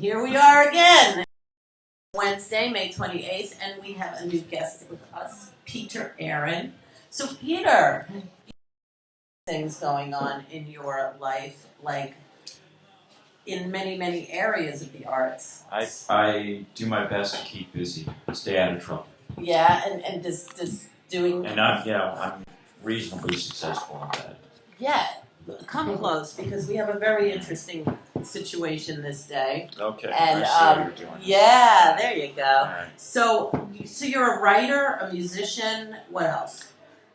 Here we are again, Wednesday, May 28th, and we have a new guest with us, PeTeR aaRoN. So PeTeR, things going on in your life, like in many, many areas of the arts. I do my best to keep busy, stay out of trouble. Yeah, and just doing... And I'm reasonably successful at that. Yeah, come close, because we have a very interesting situation this day. Okay, And, I see what you're doing. Yeah, there you go. Right. So you're a writer, a musician, what else?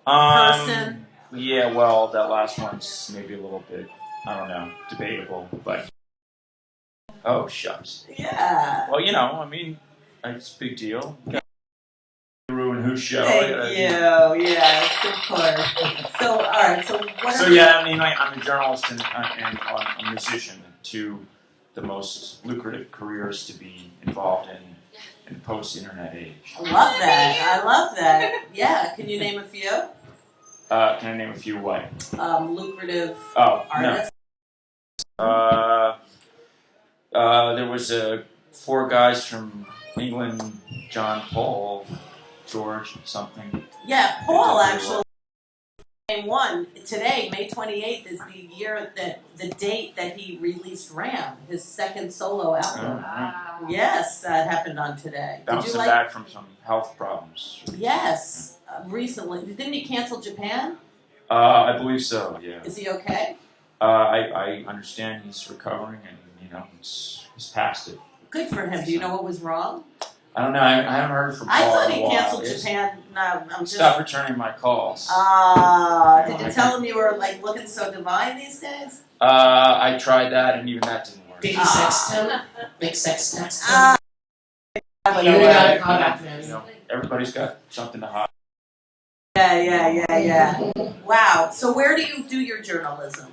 Person? Yeah, well, that last one's maybe a little bit, I don't know, debatable, but... Oh, shucks. Yeah. Well, it's a big deal. ReWandWho show. Thank you. Yes, of course. So, all right. So, I'm a journalist and a musician, two the most lucrative careers to be involved in the post-internet age. I love that. I love that. Yeah. Can you name a few? Can I name a few what? Lucrative artists. No. There was 4 guys from England, John, Paul, George, something. Yeah, Paul actually came one. Today, May 28th, is the date that he released ReWandWho, his second solo album. Wow. Yes, that happened on today. Bouncing back from some health problems. Yes, recently. Didn't he cancel Japan? I believe so, yeah. Is he okay? I understand he's recovering and, he's past it. Good for him. Do you know what was wrong? I don't know. I haven't heard from Paul. I thought he in a while. canceled Japan. No, I'm just... Stop returning my calls. Did you tell him you were looking so divine these days? I tried that and even that didn't work. Did you sext him? Make sex text him? Everybody's got something to hide. Yeah. Wow. So where do you do your journalism?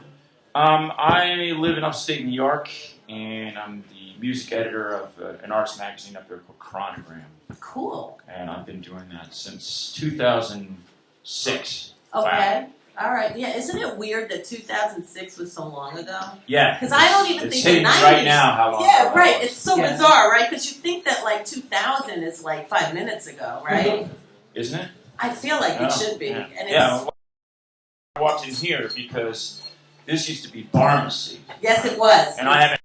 I live in upstate New York, and I'm the music editor of an arts magazine up there called Chronogram. Cool. And I've been doing that since 2006. Okay. Wow. All right. Yeah. Isn't it weird that 2006 was so long ago? Yeah. Because I don't even think the 90s. Right now, how long? Yeah. Right. It's so bizarre, right? Because you think that 2000 is 5 minutes ago, right? Isn't it? I feel like it should be. Yeah. And I walked in here because this used to be pharmacy. Yes, it was. And I haven't.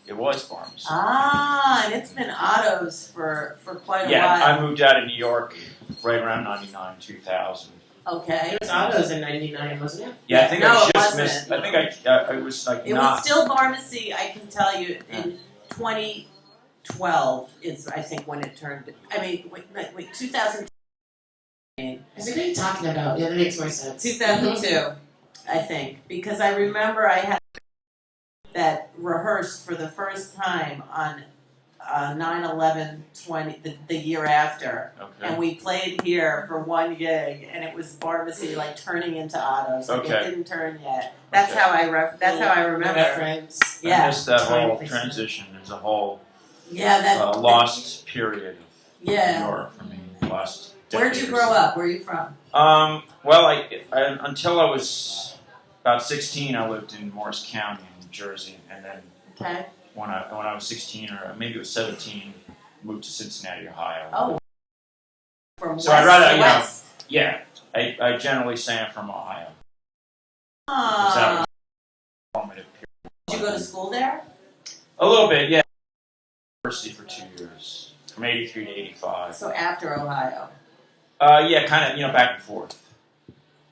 It was pharmacy. And it's been autos for quite a while. Yeah, I moved out of New York right around 99, 2000. Okay. It was autos in 99, wasn't it? Yeah, I think No, I it just wasn't. missed. I think it was It was still pharmacy, I can tell you, in 2012 is, I think, when it turned. I mean, wait 2000. I was what are you talking about? Yeah, that makes more sense. 2002, I think, because I remember I had that rehearsed for the first time on 9/11/20, the year after, and we played here for one gig, and it was pharmacy turning into autos. It didn't turn yet. That's how I remember. Reference. Yeah. I missed that whole transition. There's a whole lost period of New York for me. Lost. Where'd you grow up? Where are you from? Well, until I was about 16, I lived in Morris County in New Jersey, and then when I was 16 or maybe it was 17, moved to Cincinnati, Ohio. Oh, from so west I'd rather, to west. I generally say I'm from Ohio. That was a formative period. Did you go to school there? A little bit, yeah. University for 2 years, from 83 to 85. So after Ohio. Yeah, kind of, back and forth.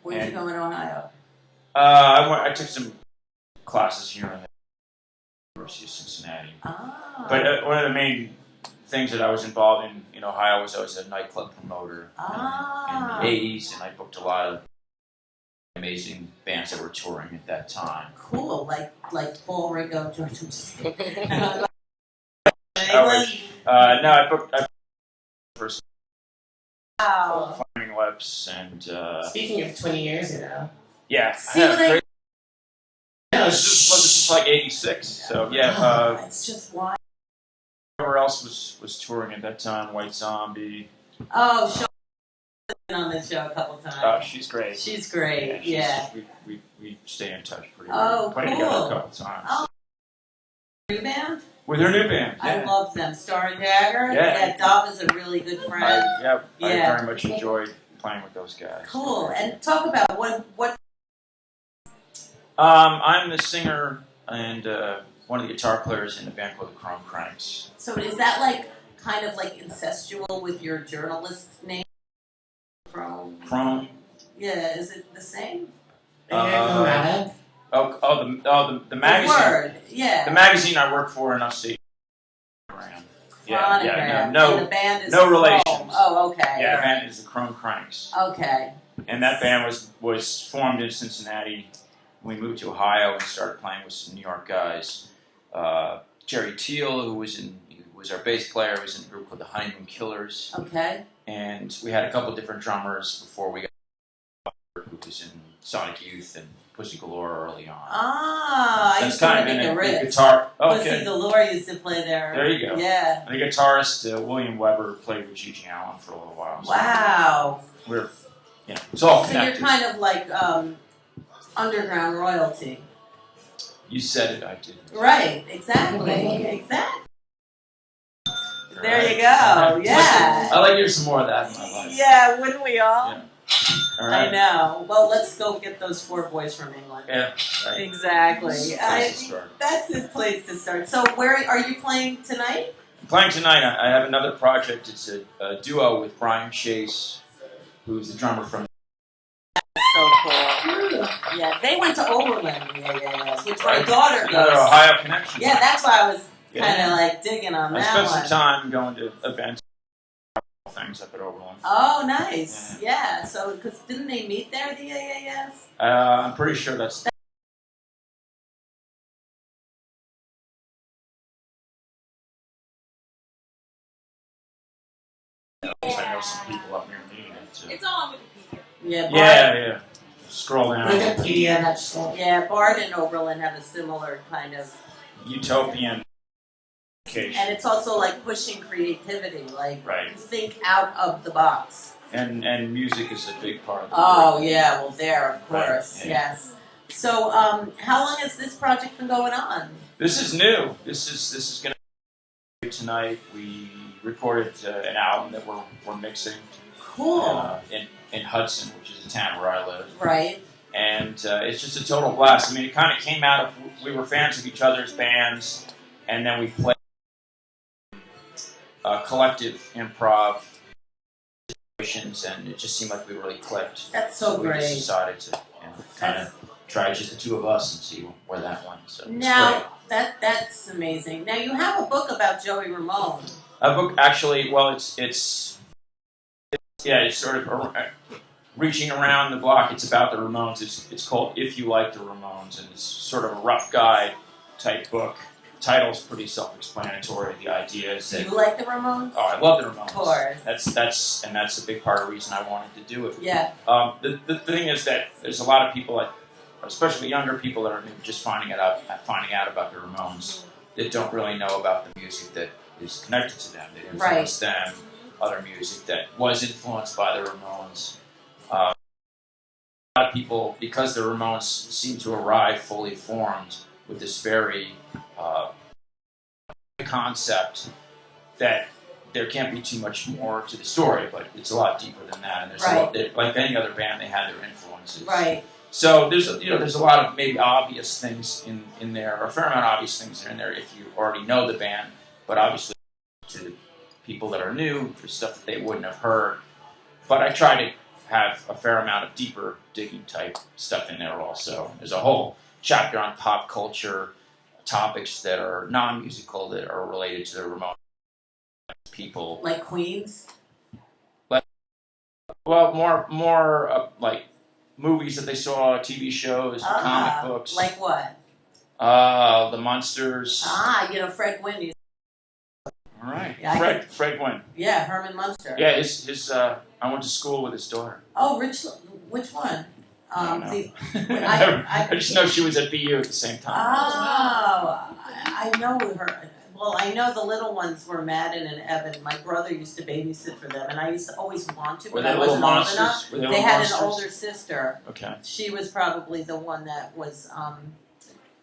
Where did you go in Ohio? I took some classes here in the University of Cincinnati. But one of the main things that I was involved in Ohio was I was a nightclub promoter in the 80s, and I booked a lot of amazing bands that were touring at that time. Cool, like Paul, Ringo, George. No, I booked first. Wow. Finding Lips and Speaking of 20 years ago. Yeah. This is like 86, so yeah. It's just wild. Whoever else was touring at that time? White Zombie. Oh, Sean's been on this show a couple times. Oh, she's great. She's great. Yeah. We stay in touch pretty well. Played together a couple times. New band? With her new band. I Yeah. love them. Star and Dagger. Yeah. Dom is a really good friend. I Yeah. very much enjoyed playing with those guys. Cool. And talk about what. I'm the singer and one of the guitar players in a band called the Chrome Cranks. So is that like kind of like incestual with your journalist name? Chrome. Yeah. Is it the same? The magazine. The magazine. Word. Yeah. The magazine I work for in upstate. Yeah, no. And the band is no Chrome. relations. Oh, okay. Yeah, the band is the Chrome Cranks. Okay. And that band was formed in Cincinnati. We moved to Ohio and started playing with some New York guys. Jerry Teal, who was our bass player, was in a group called the Honeymoon Killers. Okay. And we had a couple different drummers before we got who was in Sonic Youth and Pussy Galore early on. Ah, I used to kind live of in the been a Ritz. guitar. Pussy Galore used to play there. There you go. Yeah. And the guitarist William Weber played with Gigi Allen for a little while. So Wow. it's all So connected. you're kind of like underground royalty. You said it, I did. Right. Exactly. Exactly. There Right. you go. Yeah. I'd like to hear some more of that in my life. Yeah. Wouldn't we all? Yeah. All right. I know. Well, let's go get those 4 boys from England. Yeah. Right. Exactly. Place to start. That's the place to start. So, where are you playing tonight? Playing tonight, I have another project. It's a duo with Brian Chase, who's the drummer from. So cool. Yeah, they went to Oberlin, which my daughter Another goes. Ohio connection. Yeah, that's why I was kind Yeah. of like digging on I that spent one. some time going to events, things up at Oberlin. Oh, nice. Yeah. So, because didn't they meet there, the AAS? I'm pretty sure that's. I know some people up near me. It's all on Wikipedia. Yeah. Bard, Yeah. Scroll down. Wikipedia, that shit. Yeah, Bard and Oberlin have a similar kind of. Utopian. Education. And it's also like pushing creativity, like Right. think out of the box. And music is a big part of it. Oh yeah, well there of course, Right, yeah. yes. So how long has this project been going on? This is new. This is going to be tonight. We recorded an album that we're mixing Cool. in Hudson, which is a town where I live. Right. And it's just a total blast. I mean, it kind of came out of we were fans of each other's bands, and then we played collective improv situations, and it just seemed like we really clicked. That's so we great. just decided to kind of try just the two of us and see where that went. So it's great. Now that's amazing. Now you have a book about Joey Ramone. A book, actually, well, it's sort of reaching around the block. It's about the Ramones. It's called If You Like the Ramones, and it's sort of a rough guide type book. The title's pretty self-explanatory. The idea is Do that you like the Ramones? oh, I love the Ramones. Of course. That's a big part of the reason I wanted to do it. Yeah. The thing is that there's a lot of people, especially younger people, that are just finding out about the Ramones that don't really know about the music that is connected to them, that influenced them, other music that was influenced by the Ramones. A lot of people, because the Ramones seem to arrive fully formed with this very concept that there can't be too much more to the story, but it's a lot deeper than that. And there's a lot, like any other band, they had their influences. Right. So there's a lot of maybe obvious things in there, or a fair amount of obvious things in there if you already know the band, but obviously to people that are new, there's stuff that they wouldn't have heard. But I try to have a fair amount of deeper digging type stuff in there also. There's a whole chapter on pop culture topics that are non-musical that are related to the Ramones people. Like Queens? Well, more like movies that they saw, TV shows, comic books. Like what? The Munsters. Fred Gwynne. All right. Yeah, Fred Gwynne. Yeah, Herman Munster. Yeah, his I went to school with his daughter. Oh, which one? I don't know. I I just know she was at BU at the same time. Oh, I know her. Well, I know the little ones were Madden and Evan. My brother used to babysit for them, and I used to always want to, Were but they I little wasn't old monsters? enough. Were they They little had monsters? an older sister. Okay. She was probably the one that was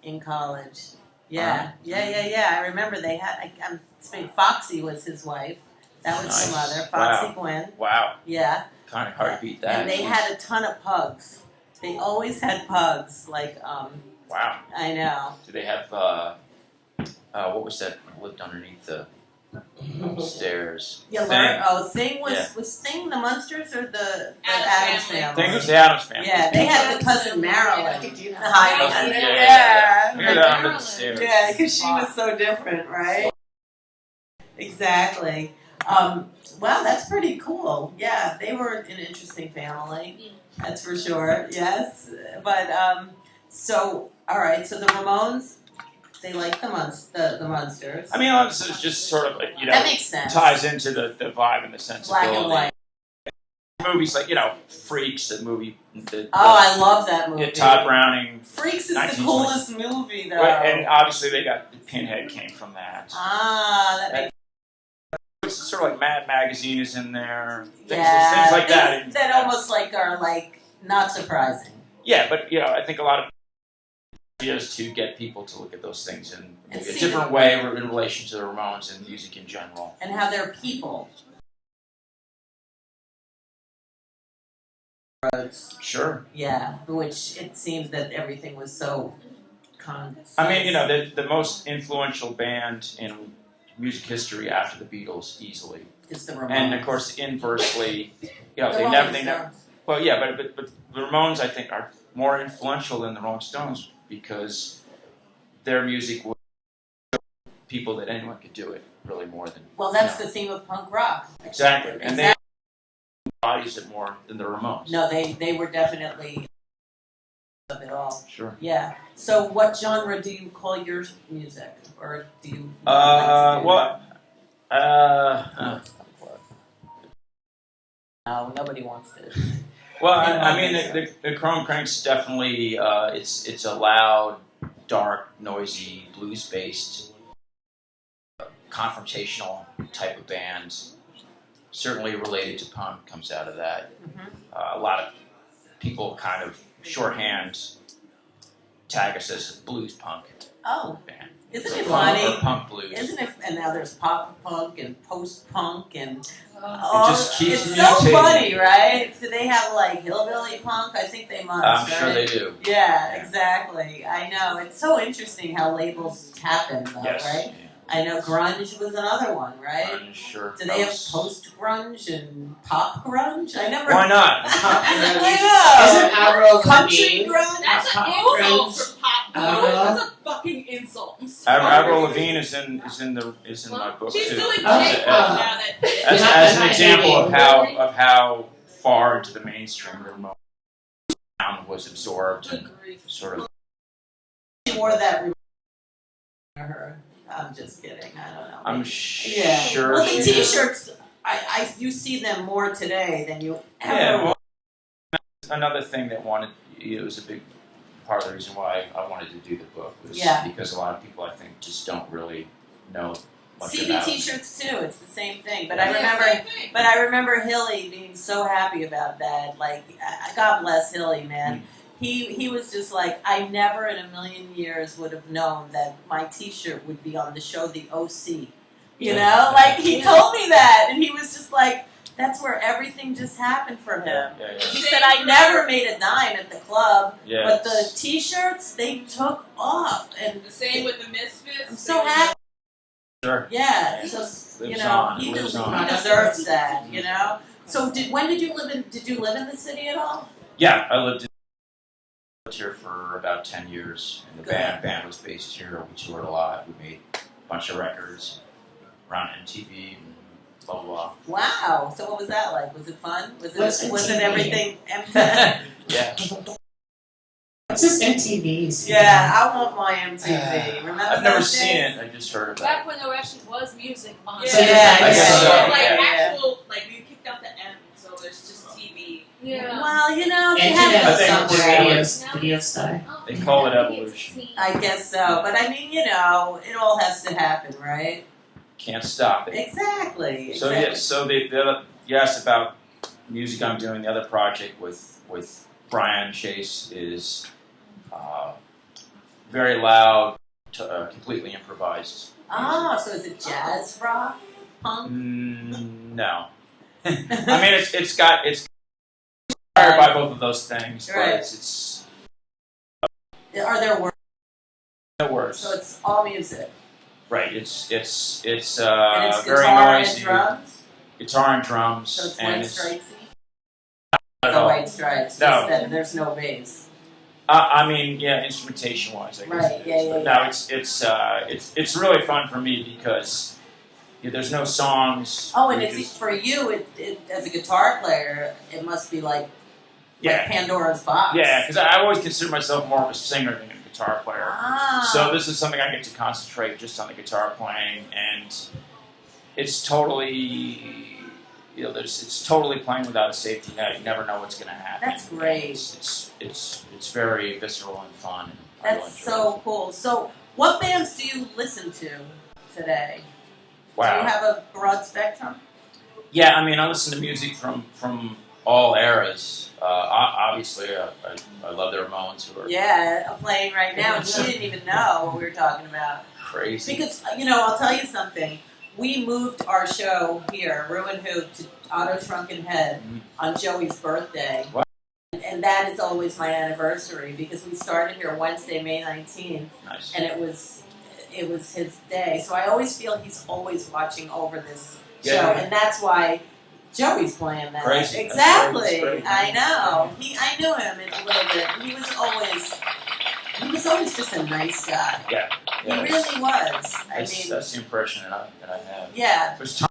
in college. Yeah. I remember they had. I'm saying Foxy was his wife. That was the mother, Foxy Gwen. Wow. Yeah. Kind of hard to beat that. And they had a ton of pugs. They always had pugs. Wow. I know. Do they have what was that lived underneath the stairs? Yeah, Thing was Thing the Munsters or the Addams family? Thing was the Addams family. Yeah, they had the cousin Marilyn. Yeah, because she was so different, right? Exactly. Wow, that's pretty cool. Yeah, they were an interesting family. That's for sure. Yes, but so all right. So the Ramones, they like the Munsters. I mean, this is just sort of like, that makes sense. Ties into the vibe and the sensibility. Black and white. Movies like Freaks, the movie. I love that movie. Yeah, Todd Browning. Freaks is the coolest movie, though. And obviously they got Pinhead came from that. That makes. It's sort of like Mad Magazine is in there. Things like that. That almost are not surprising. Yeah, but I think a lot of ideas to get people to look at those things in a different way in relation to the Ramones and music in general. And how they're people. Sure. Yeah, which it seems that everything was so. I mean, the most influential band in music history after the Beatles, easily. It's the Ramones. And of course, inversely, they never. Well, yeah, but the Ramones, I think, are more influential than the Rolling Stones because their music was people that anyone could do it really more than. Well, that's the theme of punk rock. Exactly, and they embodies it more than the Ramones. No, they were definitely of it all. Sure. Yeah. So, what genre do you call your music, or do you? No, nobody wants to. Well, I mean, the Chrome Cranks definitely. It's a loud, dark, noisy, blues-based, confrontational type of band. Certainly related to punk comes out of that. A lot of people kind of shorthand tag us as a blues punk band. Isn't it funny? Or punk blues. Isn't it? And now there's pop punk and post punk and it just keeps it's mutating. so funny, right? Do they have hillbilly punk? I think they must. I'm sure they do. Yeah, exactly. I know. It's so interesting how labels happen, though, right? Yeah. I know grunge was another one, right? Grunge, sure. Do they have post grunge and pop grunge? I never. Why not? I know. Isn't aaRoN country grunge? That's an insult for pop grunge. That's a fucking insult. Avril Lavigne is in my book She's too. doing great now that. As an example of how far into the mainstream the sound was absorbed and sort of. She wore that. Her. I'm just kidding. I don't know. I'm sure. Well, the T-shirts, you see them more today than you ever. Yeah. Well, another thing that it was a big part of the reason why I wanted to do the book was because a lot of people I think just don't really know much about T-shirts too. It's the same thing. But I remember Hilly being so happy about that. God bless Hilly, man. He was just like, I never in a million years would have known that my T-shirt would be on the show The OC. You know? He told me that. And he was just like, that's where everything just happened for him. He said, I never made a dime at the club, but the T-shirts, they took off. And the same with the Misfits. I'm so happy. Sure. Yeah. So, he deserves that, So when did you live in the city at all? Yeah, I lived here for about 10 years, and the band was based here. We toured a lot. We made a bunch of records around MTV and blah blah blah. Wow! So what was that like? Was it fun? Was it everything empty? Yeah. What's this MTVs? Yeah, I want my MTV. Remember? I've never seen it. I just heard about it. Back when there actually was music on. So Actual, you kicked out the M, so there's just TV. Yeah. Well, they Internet have video star. They call it evolution. I guess so, but I mean, it all has to happen, right? Can't stop it. Exactly. So the other, you asked about music I'm doing. The other project with Brian Chase is very loud, completely improvised. Oh, so is it jazz rock, punk? No. I mean, it's inspired by both of those things, but Right. it's Are there words? no words. So it's all music. Right. It's And it's very guitar noisy. and drums. Guitar and drums. So it's and White Stripesy. not at The all. White Stripes. No. There's no bass. I mean, yeah, instrumentation wise, I guess. Right, it is. yeah, But no, it's really fun for me because there's no songs. Oh, and We it's just- for you. It as a guitar player, it must be like yeah, Pandora's box. yeah, because I always consider myself more of a singer than a guitar player. Ah. So this is something I get to concentrate just on the guitar playing, and it's totally, it's totally playing without a safety net. You never know what's going to happen. That's great. It's very visceral and fun. And I That's really enjoy so cool. So, what bands do you listen to today? it. Wow. Do you have a broad spectrum? Yeah, I mean, I listen to music from all eras. Obviously, I love the Ramones, who are Yeah, I'm playing right now, and she didn't even know what we were talking about. crazy. Because, I'll tell you something. We moved our show here, ReWandWho, to Auto Shrunken Head on Joey's birthday. Wow. And that is always my anniversary because we started here Wednesday, May 19th, Nice. and it was his day. So I always feel he's always watching over this show, Yeah. and that's why Joey's playing that. Crazy. Exactly. That's great. I know. I knew him a little bit. He was always just a nice guy. Yeah. He really was. That's the impression that I have. Yeah. There's time,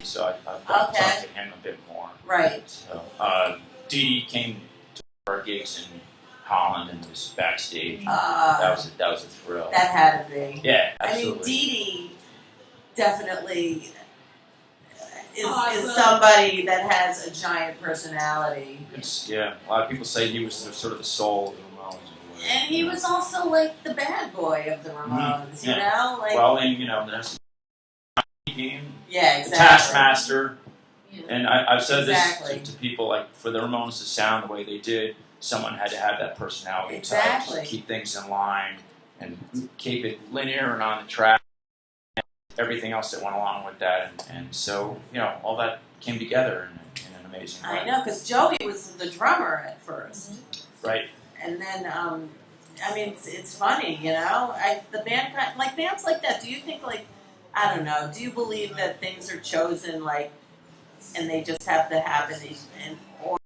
so I've got to Okay. talk to him a bit more. Right. So, Dee Dee came to our gigs in Holland and was backstage. That was a thrill. That had to be. Yeah, I absolutely. mean, Dee Dee definitely is Awesome. somebody that has a giant personality. A lot of people say he was sort of the soul of the Ramones. in a way. And he was also like the bad boy of the Ramones, you know? Like, Well, and there's the game, yeah, the exactly. Taskmaster, and I've said Exactly. this to people, like, for the Ramones to sound the way they did, someone had to have that personality Exactly. type to keep things in line and keep it linear and on the track, and everything else that went along with that, and so all that came together in an amazing way. I know, because Joey was the drummer at first. Right. And then, I mean, it's funny, the band, like bands like that, do you think, like, I don't know, do you believe that things are chosen, like, and they just have to happen, or,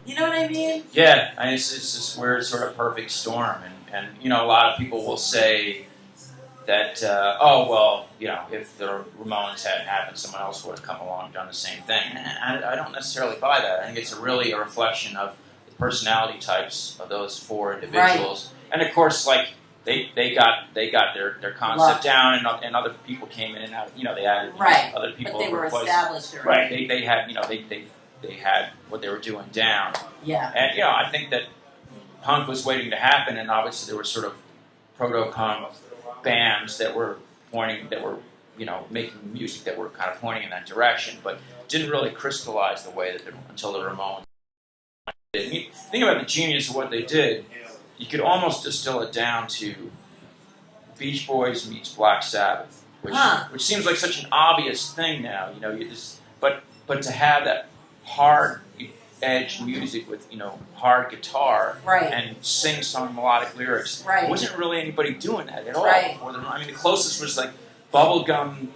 you know what I mean? Yeah, and it's this weird sort of perfect storm, and a lot of people will say that, if the Ramones hadn't happened, someone else would have come along and done the same thing. And I don't necessarily buy that. I think it's really a reflection of the personality types of those four individuals, and of course, like they got their concept down, and other people came in and out. They added other people. But they were replaced. established already. Right. They had they had what they were doing down. Yeah. And I think that punk was waiting to happen, and obviously there were sort of proto-punk bands that were making music that were kind of pointing in that direction, but didn't really crystallize the way that until the Ramones did. I mean, think about the genius of what they did. You could almost distill it down to Beach Boys meets Black Sabbath, which seems like such an obvious thing now. But to have that hard edge music with hard guitar and sing-song melodic lyrics, wasn't really anybody doing that at all before them. I mean, the closest was like bubblegum